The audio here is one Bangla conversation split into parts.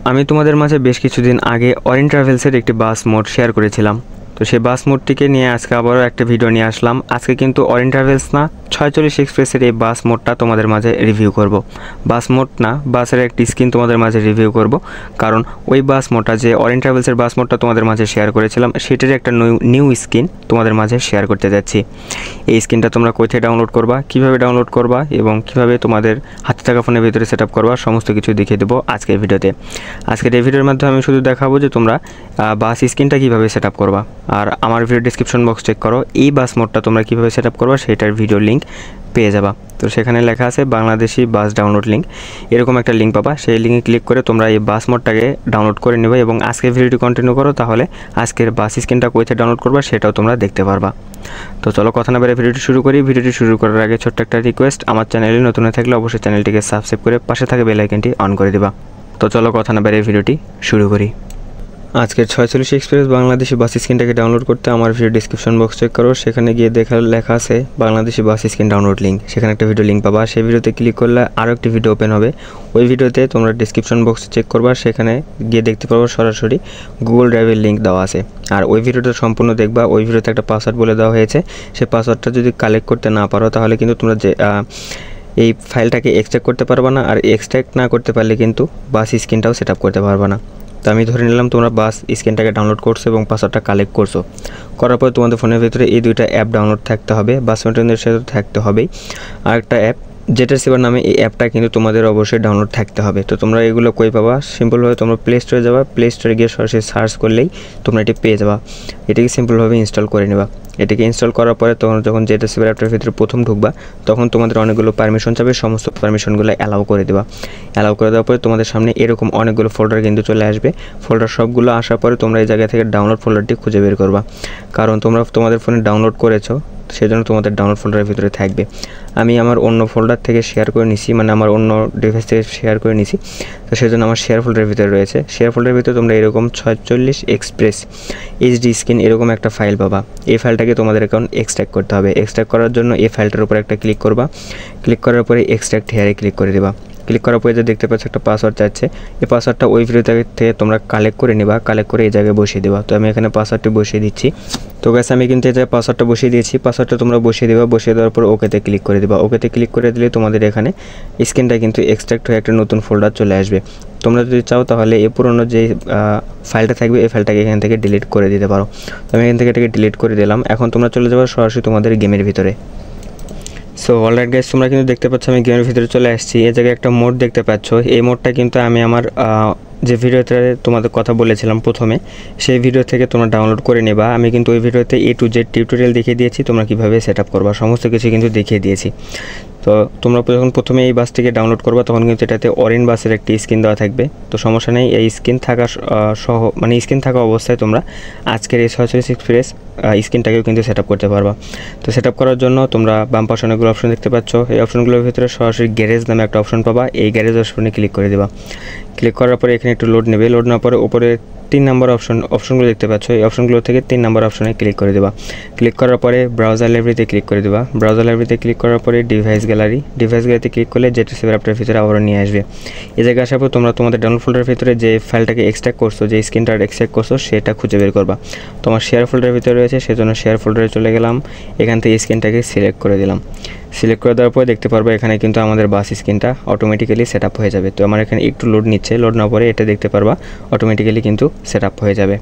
আমি তোমাদের মাঝে বেশ কিছুদিন আগে অরিন ট্রাভেলসের একটি বাস মোড শেয়ার করেছিলাম। তো সেই বাস মোডটিকে নিয়ে আজকে আবারও একটা ভিডিও নিয়ে আসলাম। আজকে কিন্তু অরিন ট্রাভেলস না 46 এক্সপ্রেসের এই বাস মোডটা তোমাদের মাঝে রিভিউ করব। বাস মোড না, বাসের একটি স্ক্রিন তোমাদের মাঝে রিভিউ করব, কারণ ওই বাস মোডটা যে অরিন ট্রাভেলসের বাস মোডটা তোমাদের মাঝে শেয়ার করেছিলাম সেটার একটা নিউ স্ক্রিন তোমাদের মাঝে শেয়ার করতে যাচ্ছি। এই স্ক্রিনটা তোমরা কোথায় ডাউনলোড করবা, কিভাবে ডাউনলোড করবা এবং কিভাবে তোমাদের হাতে থাকা ফোনের ভিতরে সেট আপ করবা সমস্ত কিছু দেখিয়ে দেবো আজকের ভিডিওতে। আজকের এই ভিডিওর মাধ্যমে আমি শুধু দেখাবো যে তোমরা বাস স্ক্রিনটা কীভাবে সেট আপ করবা। আর আমার ভিডিও ডিসক্রিপশন বক্স চেক করো, এই বাস মোডটা তোমরা কীভাবে সেট আপ করবা সেটার ভিডিও লিঙ্ক পেয়ে যাবা। তো সেখানে লেখা আছে বাংলাদেশি বাস ডাউনলোড লিঙ্ক, এরকম একটা লিঙ্ক পাবা। সেই লিঙ্কে ক্লিক করে তোমরা এই বাস মোডটাকে ডাউনলোড করে নেবে এবং আজকের ভিডিওটি কন্টিনিউ করো, তাহলে আজকের বাস স্ক্রিনটা কোথায় ডাউনলোড করবা সেটাও তোমরা দেখতে পারবা। তো চলো কথা না বেড়ে ভিডিওটি শুরু করি। ভিডিওটি শুরু করার আগে ছোট্ট একটা রিকোয়েস্ট, আমার চ্যানেলে নতুন হয়ে থাকলে অবশ্যই চ্যানেলটিকে সাবস্ক্রাইব করে পাশে থাকা বেল আইকনটি অন করে দিবা। তো চলো কথা না বেড়ে ভিডিওটি শুরু করি। আজকের 46 এক্সপ্রেস বাংলাদেশি বাস স্ক্রিনটাকে ডাউনলোড করতে আমার ভিডিও ডিসক্রিপশন বক্স চেক করো, সেখানে গিয়ে লেখা আছে বাংলাদেশি বাস স্ক্রিন ডাউনলোড লিঙ্ক, সেখানে একটা ভিডিও লিঙ্ক পাবা। সেই ভিডিওতে ক্লিক করলে আরও একটি ভিডিও ওপেন হবে। ওই ভিডিওতে তোমরা ডিসক্রিপশন বক্সে চেক করবা, সেখানে গিয়ে দেখতে পারবো সরাসরি গুগল ড্রাইভের লিঙ্ক দেওয়া আছে। আর ওই ভিডিওটা সম্পূর্ণ দেখবা। ওই ভিডিওতে একটা পাসওয়ার্ড বলে দেওয়া হয়েছে, সেই পাসওয়ার্ডটা যদি কালেক্ট করতে না পারো তাহলে কিন্তু তোমরা যে এই ফাইলটাকে এক্সট্রাক্ট করতে পারবা না, আর এক্সট্রাক্ট না করতে পারলে কিন্তু বাস স্ক্রিনটাও সেট আপ করতে পারবা না। তো আমি ধরে নিলাম তোমরা বাস স্ক্রিনটাকে ডাউনলোড করছো এবং পাসওয়ার্ডটা কালেক্ট করছো। করার পর তোমাদের ফোনের ভিতরে এই দুইটা অ্যাপ ডাউনলোড থাকতে হবে, বাস মেটেরিয়ালের সাথে থাকতে হবেই। আর একটা অ্যাপ জেটার সেভার নামে, এই অ্যাপটা কিন্তু তোমাদের অবশ্যই ডাউনলোড থাকতে হবে। তো তোমরা এগুলো কই পাবা? সিম্পলভাবে তোমরা প্লে স্টোরে যাবা, প্লে স্টোরে গিয়ে সরাসরি সার্চ করলেই তোমরা এটি পেয়ে যাবা। এটাকে সিম্পলভাবে ইনস্টল করে নেবা। এটাকে ইনস্টল করার পরে তোমরা যখন জেটার সেভার অ্যাপটার ভিতরে প্রথম ঢুকবা তখন তোমাদের অনেকগুলো পারমিশন চাবে, সমস্ত পারমিশনগুলো অ্যালাউ করে দেবা। অ্যালাউ করে দেওয়ার পরে তোমাদের সামনে এরকম অনেকগুলো ফোল্ডার কিন্তু চলে আসবে। ফোল্ডার সবগুলো আসার পরে তোমরা এই জায়গা থেকে ডাউনলোড ফোল্ডারটি খুঁজে বের করবা, কারণ তোমরা তোমাদের ফোনে ডাউনলোড করেছো সেজন্য তোমাদের ডাউনলোড ফোল্ডারের ভিতরে থাকবে। আমি আমার অন্য ফোল্ডার থেকে শেয়ার করে নিছি, মানে আমার অন্য ডিভাইস থেকে শেয়ার করে নিছি, তো সেজন্য আমার শেয়ার ফোল্ডারের ভিতরে রয়েছে। শেয়ার ফোল্ডারের ভিতরে তোমরা এরকম 46 এক্সপ্রেস এইচডি স্ক্রিন এরকম একটা ফাইল পাবা। এই ফাইলটাকে তোমাদের এখন এক্সট্রাক্ট করতে হবে। এক্সট্রাক্ট করার জন্য এই ফাইলটার উপর একটা ক্লিক করবা। ক্লিক করার পরে এক্সট্রাক্ট হেয়ারে ক্লিক করে দেবা। ক্লিক করার পরে যে দেখতে পাচ্ছ একটা পাসওয়ার্ড চাচ্ছে, এই পাসওয়ার্ডটা ওই ভিডিও থেকে তোমরা কালেক্ট করে নেবা, কালেক্ট করে এই জায়গায় বসিয়ে দেবা। তো আমি এখানে পাসওয়ার্ডটি বসিয়ে দিচ্ছি। তো গাইস আমি কিন্তু এই জায়গায় পাসওয়ার্ডটা বসিয়ে দিয়েছি। পাসওয়ার্ডটা তোমরা বসিয়ে দেবা, বসিয়ে দেওয়ার পর ওকেতে ক্লিক করে দেবা। ওকেতে ক্লিক করে দিলে তোমাদের এখানে স্ক্রিনটা কিন্তু এক্সট্রাক্ট হয়ে একটা নতুন ফোল্ডার চলে আসবে। তোমরা যদি চাও তাহলে এই পুরনো যে ফাইলটা থাকবে এই ফাইলটাকে এখান থেকে ডিলিট করে দিতে পারো। তো আমি এখান থেকে এটাকে ডিলিট করে দিলাম। এখন তোমরা চলে যাবে সরাসরি তোমাদের গেমের ভিতরে। সো অলরাইট গাইস, তোমরা কিন্তু দেখতে পাচ্ছ আমি গেমের ভিতরে চলে আসছি। এই জায়গায় একটা মোড দেখতে পাচ্ছ, এই মোডটা কিন্তু আমি আমার যে ভিডিওতে তোমাদের কথা বলেছিলাম প্রথমে, সেই ভিডিও থেকে তোমরা ডাউনলোড করে নেবা। আমি কিন্তু ওই ভিডিওতে A to Z টিউটোরিয়াল দেখিয়ে দিয়েছি, তোমরা কীভাবে সেট আপ করবা সমস্ত কিছু কিন্তু দেখিয়ে দিয়েছি। তো তোমরা যখন প্রথমে এই বাসটিকে ডাউনলোড করবা তখন কিন্তু এটাতে অরিন বাসের একটি স্ক্রিন দেওয়া থাকবে। তো সমস্যা নেই, এই স্ক্রিন থাকা মানে স্ক্রিন থাকা অবস্থায় তোমরা আজকের এই 46 এক্সপ্রেস স্ক্রিনটাকেও কিন্তু সেট আপ করতে পারবা। তো সেট আপ করার জন্য তোমরা বাম পাশে অনেকগুলো অপশন দেখতে পাচ্ছ। এই অপশনগুলোর ভিতরে সরাসরি গ্যারেজ নামে একটা অপশন পাবা, এই গ্যারেজ অপশনে ক্লিক করে দেবা। ক্লিক করার পরে এখানে একটু লোড নেবে। লোড নেওয়ার পরে উপরে 3 নম্বর অপশনগুলো দেখতে পাচ্ছ, এই অপশনগুলো থেকে 3 নম্বর অপশনে ক্লিক করে দেবা। ক্লিক করার পরে ব্রাউজার লাইব্রেরিতে ক্লিক করে দেবা। ব্রাউজার লাইব্রেরিতে ক্লিক করার পরে ডিভাইস গ্যালারিতে ক্লিক করলে জেটার সেভার অ্যাপটার ভিতরে আবারও নিয়ে আসবে। এই জায়গায় আসার পর তোমরা তোমাদের ডাউনলোড ফোল্ডারের ভিতরে যে ফাইলটাকে এক্সট্রাক্ট করছো, যে স্ক্রিনটা এক্সট্রাক্ট করছো সেটা খুঁজে বের করবা। তোমার শেয়ার ফোল্ডারের ভিতরে রয়েছে, সেজন্য শেয়ার ফোল্ডারে চলে গেলাম। এখান থেকে স্ক্রিনটাকে সিলেক্ট করে দিলাম। সিলেক্ট করে দেওয়ার পরে দেখতে পারবো এখানে কিন্তু আমাদের বাস স্ক্রিনটা অটোমেটিক্যালি সেট আপ হয়ে যাবে। তো আমার এখানে একটু লোড নিচ্ছে, লোড নেওয়ার পরে এটা দেখতে পারবা অটোমেটিক্যালি কিন্তু সেট আপ হয়ে যাবে।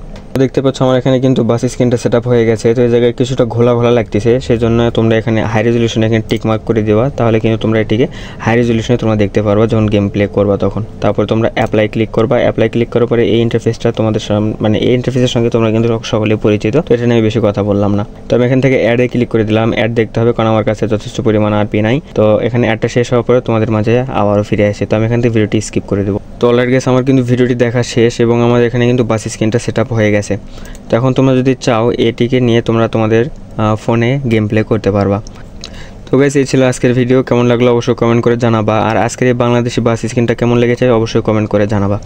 দেখতে পাচ্ছ আমার এখানে কিন্তু বাস স্ক্রিনটা সেট আপ হয়ে গেছে। তো এই জায়গায় কিছুটা ঘোলা লাগতেছে, সেজন্য তোমরা এখানে হাই রেজলিউশনে এখানে টিক মার্ক করে দেওয়া, তাহলে কিন্তু তোমরা এটিকে হাই রেজলিউশনে তোমরা দেখতে পারবা যখন গেম প্লে করবা তখন। তারপর তোমরা অ্যাপ্লাই ক্লিক করবা। অ্যাপ্লাই ক্লিক করার পরে এই ইন্টারফেসটা তোমাদের মানে এই ইন্টারফেসের সঙ্গে তোমরা কিন্তু সকলেই পরিচিত, তো এটা নিয়ে বেশি কথা বললাম না। তো আমি এখান থেকে অ্যাডে ক্লিক করে দিলাম। অ্যাড দেখতে হবে কারণ আমার কাছে যথেষ্ট পরিমাণ আরপি নাই। তো এখানে অ্যাডটা শেষ হওয়ার পরে তোমাদের মাঝে আবারও ফিরে আসে। তো আমি এখান থেকে ভিডিওটি স্কিপ করে দেবো। তো অলরাইট গাইস, আমার কিন্তু ভিডিওটি দেখা শেষ এবং আমার এখানে কিন্তু বাস স্ক্রিনটা সেট আপ হয়ে গেছে। তো এখন তোমরা যদি চাও এটিকে নিয়ে তোমরা তোমাদের ফোনে গেম প্লে করতে পারবা। তো গাইস, এই ছিল আজকের ভিডিও। কেমন লাগলো অবশ্যই কমেন্ট করে জানাবা। আর আজকের এই বাংলাদেশি বাস স্ক্রিনটা কেমন লেগেছে অবশ্যই কমেন্ট করে জানাবা।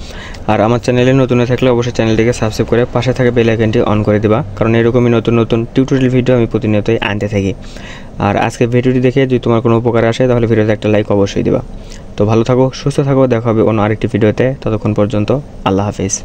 আর আমার চ্যানেলে নতুন হয়ে থাকলে অবশ্যই চ্যানেলটিকে সাবস্ক্রাইব করে পাশে থাকা বেল আইকনটি অন করে দিবা, কারণ এরকমই নতুন নতুন টিউটোরিয়াল ভিডিও আমি প্রতিনিয়তই আনতে থাকি। আর আজকের ভিডিওটি দেখে যদি তোমার কোনো উপকার আসে তাহলে ভিডিওতে একটা লাইক অবশ্যই দিবা। তো ভালো থাকো, সুস্থ থাকো, দেখা হবে অন্য আরেকটি ভিডিওতে। ততক্ষণ পর্যন্ত আল্লাহ হাফিজ।